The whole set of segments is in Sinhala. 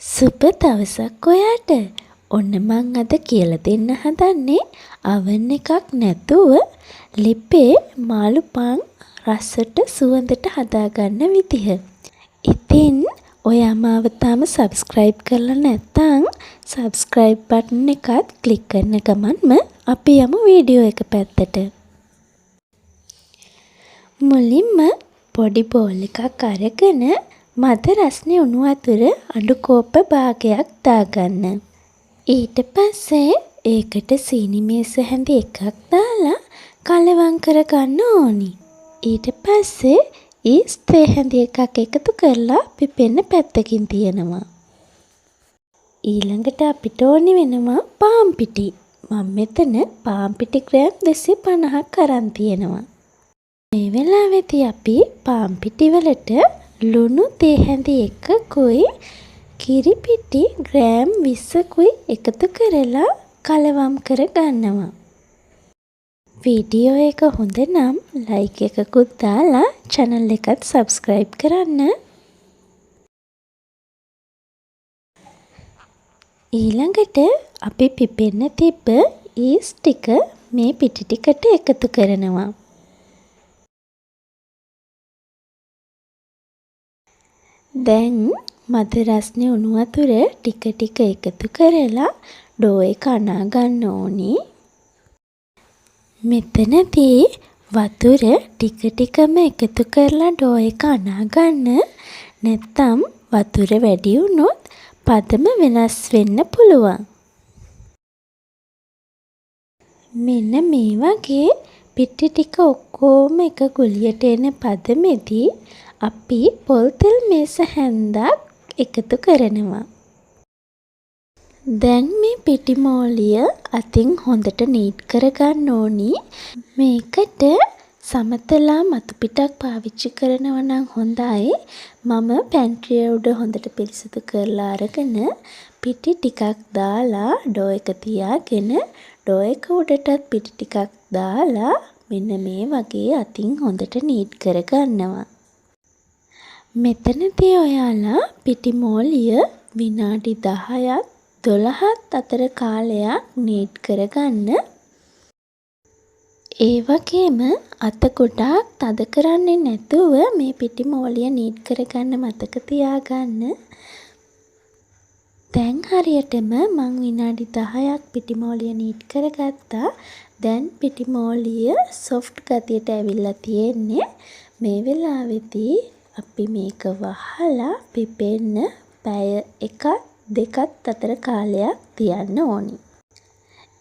සුබ දවසක් ඔයාට. ඔන්න මං අද කියලා දෙන්න හදන්නේ අවන් එකක් නැතුව ලිපේ මාළු පන් රසට සුවඳට හදාගන්න විදිහ. ඉතින් ඔයා මාව තාම සබ්ස්ක්‍රයිබ් කරලා නැත්නම් සබ්ස්ක්‍රයිබ් බටන් එකත් ක්ලික් කරන ගමන්ම අපි යමු වීඩියෝ එක පැත්තට. මුලින්ම පොඩි බෝල් එකක් අරගෙන මද රස්නේ උණු වතුර අඩු කෝප්ප භාගයක් දාගන්න. ඊට පස්සේ ඒකට සීනි මේස හැඳි එකක් දාලා කලවම් කරගන්න ඕනි. ඊට පස්සේ ඊස්ට් තේ හැඳි එකක් එකතු කරලා පිපෙන්න පැත්තකින් තියනවා. ඊළඟට අපිට ඕනි වෙනවා පාන් පිටි. මම මෙතන පාන් පිටි ග්‍රෑම් 250ක් අරන් තියෙනවා. මේ වෙලාවේදී අපි පාන් පිටි වලට ලුණු තේ හැඳි එකකුයි කිරි පිටි ග්‍රෑම් 20කුයි එකතු කරලා කලවම් කර ගන්නවා. වීඩියෝ එක හොඳ නම් ලයික් එකකුත් දාලා channel එකත් subscribe කරන්න. ඊළඟට අපි පිපෙන්න තිබ්බ ඊස්ට් ටික මේ පිටි ටිකට එකතු කරනවා. දැන් මද රස්නේ උණු වතුර ටික ටික එකතු කරලා ඩෝ එක අනා ගන්න ඕනි. මෙතනදී වතුර ටික ටිකම එකතු කරලා ඩෝ එක අනා ගන්න. නැත්නම් වතුර වැඩි වුණොත් පදම වෙනස් වෙන්න පුළුවන්. මෙන්න මේ වගේ පිටි ටික ඔක්කොම එක ගුලියට එන පදමේදී අපි පොල් තෙල් මේස හැන්දක් එකතු කරනවා. දැන් මේ පිටි මෝලිය අතින් හොඳට නීට් කරගන්න ඕනි. මේකට සමතලා මතු පිටක් පාවිච්චි කරනවා නම් හොඳයි. මම පැන්ට්‍රිය උඩ හොඳට පිරිසිදු කරලා අරගෙන පිටි ටිකක් දාලා ඩෝ එක තියාගෙන ඩෝ එක උඩටත් පිටි ටිකක් දාලා මෙන්න මේ වගේ අතින් හොඳට නීට් කරගන්නවා. මෙතනදී ඔයාලා පිටි මෝලිය විනාඩි 10ත් 12ත් අතර කාලයක් නීට් කරගන්න. ඒ වගේම අත ගොඩාක් තද කරන්නේ නැතුව මේ පිටි මෝලිය නීට් කරගන්න මතක තියාගන්න. දැන් හරියටම මං විනාඩි 10ක් පිටි මෝලිය නීට් කරගත්තා. දැන් පිටි මෝලිය සොෆ්ට් ගතියට ඇවිල්ලා තියෙන්නේ. මේ වෙලාවේදී අපි මේක වහලා පිපෙන්න පැය 1ත් 2ත් අතර කාලයක් තියන්න ඕනි.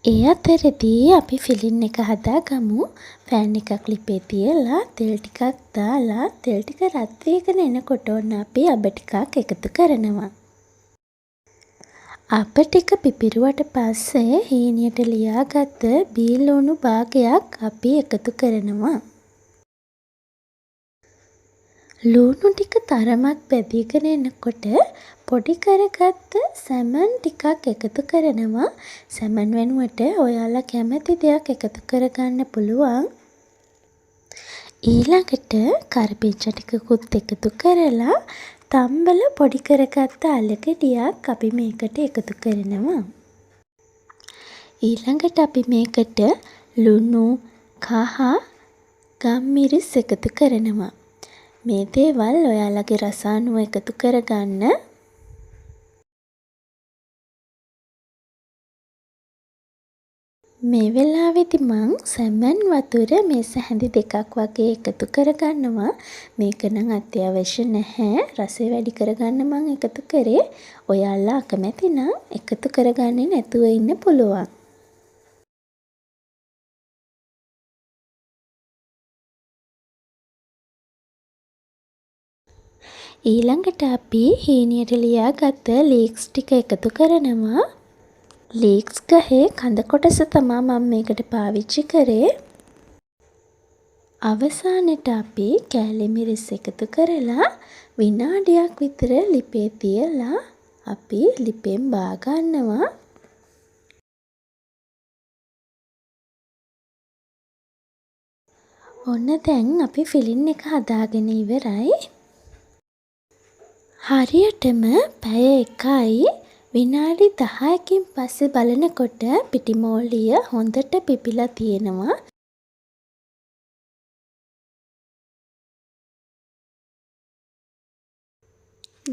ඒ අතරදී අපි ෆිලින් එක හදාගමු. පෑන් එකක් ලිපේ තියලා තෙල් ටිකක් දාලා තෙල් ටික රත් වෙගෙන එනකොට ඔන්න අපි අබ ටිකක් එකතු කරනවා. අබ ටික පිපිරුවට පස්සේ හීනියට ලියාගත්ත බී ලුණු භාගයක් අපි එකතු කරනවා. ලුණු ටික තරමක් බැදීගෙන එනකොට පොඩි කරගත්ත සැමන් ටිකක් එකතු කරනවා. සැමන් වෙනුවට ඔයාලා කැමති දෙයක් එකතු කරගන්න පුළුවන්. ඊළඟට කරපිංචා ටිකකුත් එකතු කරලා තම්බල පොඩි කරගත්ත අල ගෙඩියක් අපි මේකට එකතු කරනවා. ඊළඟට අපි මේකට ලුණු කහ ගම්මිරිස් එකතු කරනවා. මේ දේවල් ඔයාලගේ රස අනුව එකතු කරගන්න. මේ වෙලාවේදී මං සැමන් වතුර මේස හැඳි 2ක් වගේ එකතු කරගන්නවා. මේක නම් අත්‍යවශ්‍ය නැහැ. රසය වැඩි කරගන්න මං එකතු කරේ. ඔයාලා අකමැති නම් එකතු කරගන්නේ නැතුව ඉන්න පුළුවන්. ඊළඟට අපි හීනියට ලියාගත්ත ලීක්ස් ටික එකතු කරනවා. ලීක්ස් ගහේ කඳ කොටස තමයි මම මේකට පාවිච්චි කරේ. අවසානයේ අපි කෑලි මිරිස් එකතු කරලා විනාඩියක් විතර ලිපේ තියලා අපි ලිපෙන් බා ගන්නවා. ඔන්න දැන් අපි ෆිලින් එක හදාගෙන ඉවරයි. හරියටම පැය 1යි විනාඩි 10කින් පස්සේ බලනකොට පිටිමෝලිය හොඳට පිපිලා තියෙනවා.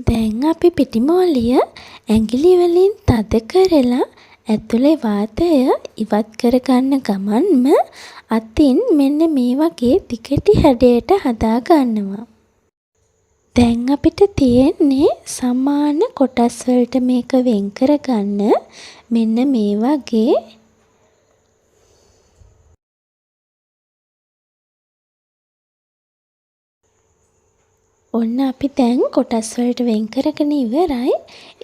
දැන් අපි පිටිමෝලිය ඇඟිලි වලින් තද කරලා ඇතුලේ වාතය ඉවත් කරගන්න ගමන්ම අතින් මෙන්න මේ වගේ තිකටි හැඩයට හදා ගන්නවා. දැන් අපිට තියෙන්නේ සමාන කොටස් වලට මේක වෙන් කරගන්න මෙන්න මේ වගේ. ඔන්න අපි දැන් කොටස් වලට වෙන් කරගෙන ඉවරයි.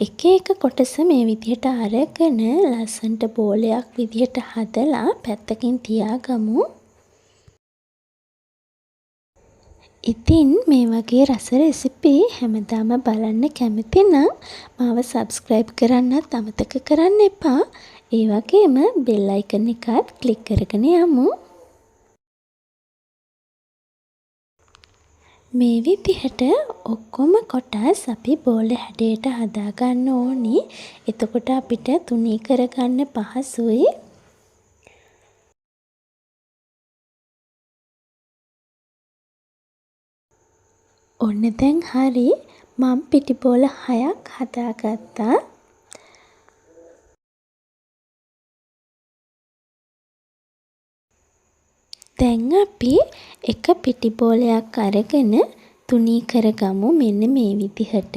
එක එක කොටස මේ විදිහට අරගෙන ලස්සන්ට බෝලයක් විදිහට හදලා පැත්තකින් තියාගමු. ඉතින් මේ වගේ රස රෙසිපි හැමදාම බලන්න කැමති නම් මාව සබ්ස්ක්‍රයිබ් කරන්නත් අමතක කරන්න එපා. ඒ වගේම බෙල් අයිකන් එකත් ක්ලික් කරගෙන යමු. මේ විදිහට ඔක්කොම කොටස් අපි බෝල හැඩයට හදා ගන්න ඕනි. එතකොට අපිට තුනී කරගන්න පහසුයි. ඔන්න දැන් හරි. මම පිටි බෝල 6ක් හදාගත්තා. දැන් අපි එක පිටි බෝලයක් අරගෙන තුනී කරගමු මෙන්න මේ විදිහට.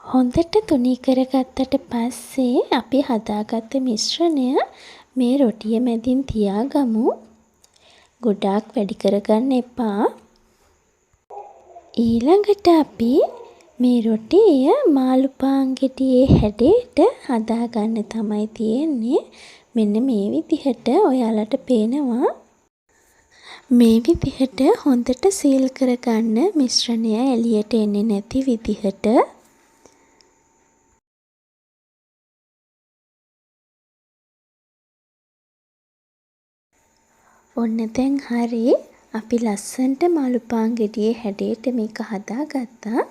හොඳට තුනී කරගත්තට පස්සේ අපි හදාගත්ත මිශ්‍රණය මේ රොටිය මැදින් තියාගමු. ගොඩාක් වැඩි කරගන්න එපා. ඊළඟට අපි මේ රොටිය මාළු පාන් ගෙඩියේ හැඩයට හදාගන්න තමයි තියෙන්නේ. මෙන්න මේ විදිහට ඔයාලට පේනවා. මේ විදිහට හොඳට සීල් කරගන්න මිශ්‍රණය එළියට එන්නේ නැති විදිහට. ඔන්න දැන් හරි. අපි ලස්සන්ට මාළු පාන් ගෙඩියේ හැඩයට මේක හදාගත්තා.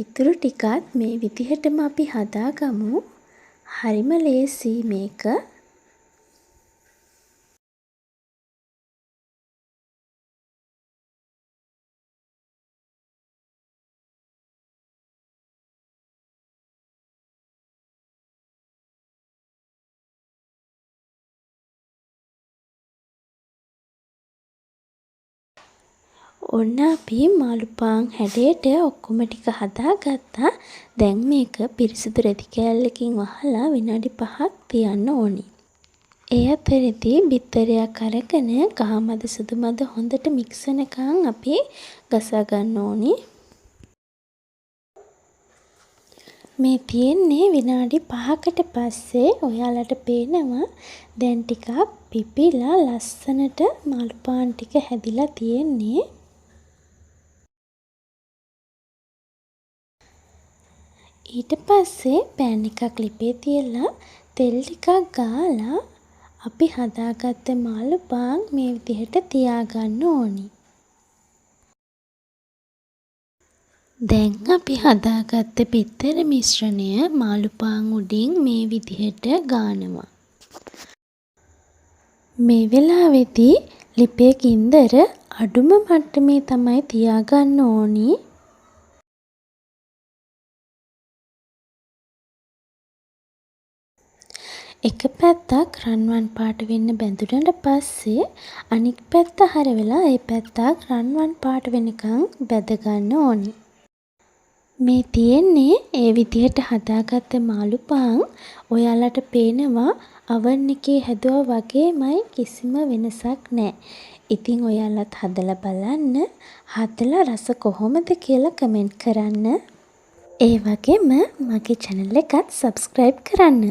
ඉතුරු ටිකත් මේ විදිහටම අපි හදාගමු. හරිම ලේසි මේක. ඔන්න අපි මාළු පාන් හැඩයට ඔක්කොම ටික හදාගත්තා. දැන් මේක පිරිසිදු රෙදි කෑල්ලකින් වහලා විනාඩි 5ක් තියන්න ඕනි. ඒ අතරෙදී බිත්තරයක් අරගෙන කහ මද සුදු මද හොඳට මික්ස් වෙනකන් අපි ගසා ගන්න ඕනි. මේ තියෙන්නේ විනාඩි 5කට පස්සේ ඔයාලට පේනවා දැන් ටිකක් පිපිලා ලස්සනට මාළු පාන් ටික හැදිලා තියෙන්නේ. ඊට පස්සේ පෑන් එකක් ලිපේ තියලා තෙල් ටිකක් ගාලා අපි හදාගත්ත මාළු පාන් මේ විදිහට තියාගන්න ඕනි. දැන් අපි හදාගත්ත බිත්තර මිශ්‍රණය මාළු පාන් උඩින් මේ විදිහට ගානවා. මේ වෙලාවේදී ලිපේ ගින්දර අඩුම මට්ටමේ තමයි තියාගන්න ඕනි. එක පැත්තක් රන්වන් පාට වෙන්න බැඳුනට පස්සේ අනිත් පැත්ත හරවලා ඒ පැත්තක් රන්වන් පාට වෙනකන් බැද ගන්න ඕනි. මේ තියෙන්නේ ඒ විදිහට හදාගත්ත මාළු පාන්. ඔයාලට පේනවා oven එකේ හැදුවා වගේමයි කිසිම වෙනසක් නැහැ. ඉතින් ඔයාලත් හදලා බලන්න. හදලා රස කොහොමද කියලා කමෙන්ට් කරන්න. ඒ වගේම මගේ channel එකත් subscribe කරන්න.